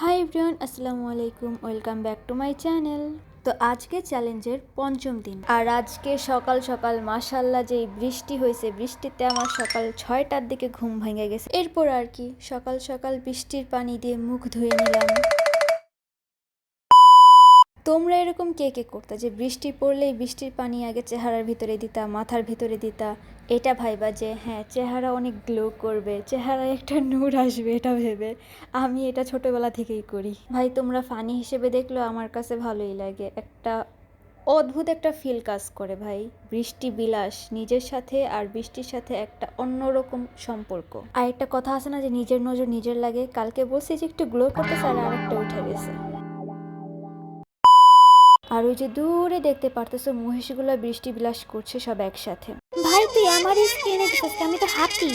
Hi everyone, আসসালামু আলাইকুম। Welcome back to my channel. তো আজকে চ্যালেঞ্জের পঞ্চম দিন, আর আজকে সকাল সকাল মাশাল্লাহ যেই বৃষ্টি হয়েছে, বৃষ্টিতে আমার সকাল 6টার দিকে ঘুম ভেঙে গেছে। এরপর আর কি সকাল সকাল বৃষ্টির পানি দিয়ে মুখ ধুয়ে নিলাম। তোমরা এরকম কে কে করতে যে বৃষ্টি পড়লেই বৃষ্টির পানি আগে চেহারার ভিতরে দিতা, মাথার ভিতরে দিতা, এটা ভাইবা যে হ্যাঁ চেহারা অনেক গ্লো করবে, চেহারায় একটা নূর আসবে, এটা ভেবে আমি এটা ছোটবেলা থেকেই করি। ভাই তোমরা ফানি হিসেবে দেখলেও আমার কাছে ভালোই লাগে, একটা অদ্ভুত একটা ফিল কাজ করে ভাই। বৃষ্টি বিলাস, নিজের সাথে আর বৃষ্টির সাথে একটা অন্যরকম সম্পর্ক। আর একটা কথা আছে না যে নিজের নজর নিজের লাগে, কালকে বলছি যে একটু গ্লো করতেছে আর আরেকটা উঠে গেছে। আর ওই যে দূরে দেখতে পারতেছো মহিষগুলো বৃষ্টি বিলাস করছে সব একসাথে। ভাই তুই আমার স্কিনে দিছিস, আমি তো হাতি।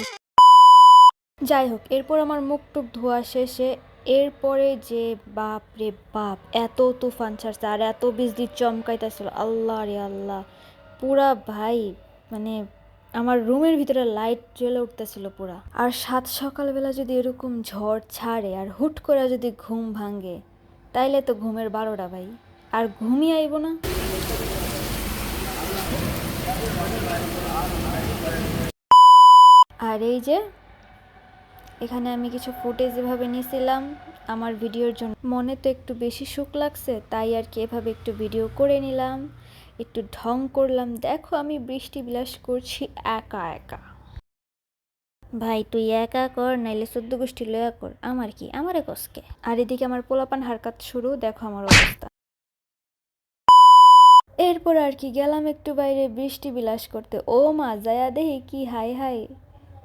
যাই হোক, এরপর আমার মুখ টুক ধোয়া শেষে এরপরে যে বাপ রে বাপ, এত তুফান ছাড়ছে আর এত বিজলি চমকাইতেছিল, আল্লাহ রে আল্লাহ। পুরা ভাই মানে আমার রুমের ভিতরে লাইট জ্বলে উঠতেছিল পুরা। আর সাত সকালবেলা যদি এরকম ঝড় ছাড়ে আর হুট করে যদি ঘুম ভাঙে, তাইলে তো ঘুমের 12টা ভাই, আর ঘুমিয়ে আইব না। আর এই যে এখানে আমি কিছু ফুটেজ এভাবে নিয়েছিলাম আমার ভিডিওর জন্য। মনে তো একটু বেশি সুখ লাগছে, তাই আর কি এভাবে একটু ভিডিও করে নিলাম, একটু ঢং করলাম। দেখো আমি বৃষ্টি বিলাস করছি একা একা। ভাই তুই একা কর, নাইলে 14 গোষ্ঠী লয়া কর, আমার কি, আমারে কসকে। আর এদিকে আমার পোলাপান হারকাত শুরু, দেখো আমার অবস্থা। এরপর আর কি গেলাম একটু বাইরে বৃষ্টি বিলাস করতে। ও মা, যায়া দেখি কি হাই হাই,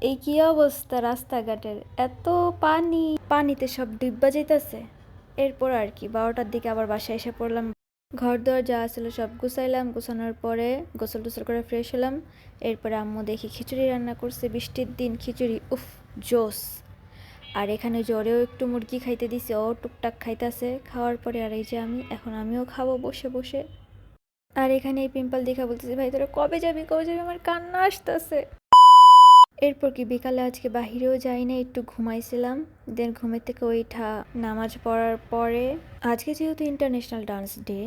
এই কি অবস্থা রাস্তাঘাটের, এত পানি, পানিতে সব ডিব্বা যাইতেছে। এরপর আর কি 12টার দিকে আবার বাসায় এসে পড়লাম। ঘর দোয়ার যা ছিল সব গুছাইলাম, গুছানোর পরে গোসল টোসল করে ফ্রেশ হলাম। এরপরে আম্মু দেখি খিচুড়ি রান্না করছে, বৃষ্টির দিন খিচুড়ি, উফ জোস। আর এখানে জ্বরেও একটু মুরগি খাইতে দিছে, ও টুকটাক খাইতেছে। খাওয়ার পরে আর এই যে আমিও খাবো বসে বসে। আর এখানে এই পিম্পল দেখা বলতেছে, ভাই তোরা কবে যাবি কবে যাবি, আমার কান্না আসতেছে। এরপর কি বিকালে আজকে বাহিরেও যাই না, একটু ঘুমাইছিলাম। দেন ঘুমের থেকে ওইটা নামাজ পড়ার পরে, আজকে যেহেতু ইন্টারন্যাশনাল ডান্স ডে,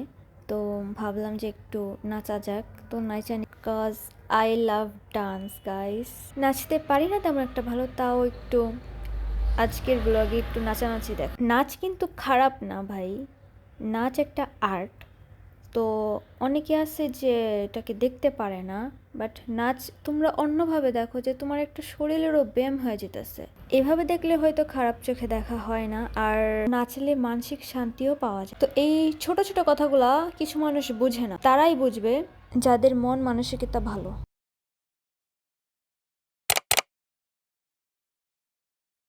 তো ভাবলাম যে একটু নাচা যাক। তো নাচা, cause I love dance guys. নাচতে পারি না তেমন একটা ভালো, তাও একটু আজকের ব্লগে একটু নাচানাচি দেখ। নাচ কিন্তু খারাপ না ভাই, নাচ একটা আর্ট। তো অনেকে আছে যে এটাকে দেখতে পারে না, বাট নাচ তোমরা অন্যভাবে দেখো, যে তোমার একটা শরীরেরও ব্যায়াম হয়ে যেতেছে। এভাবে দেখলে হয়তো খারাপ চোখে দেখা হয় না, আর নাচলে মানসিক শান্তিও পাওয়া যায়। তো এই ছোট ছোট কথাগুলা কিছু মানুষ বুঝে না, তারাই বুঝবে যাদের মন মানসিকতা ভালো।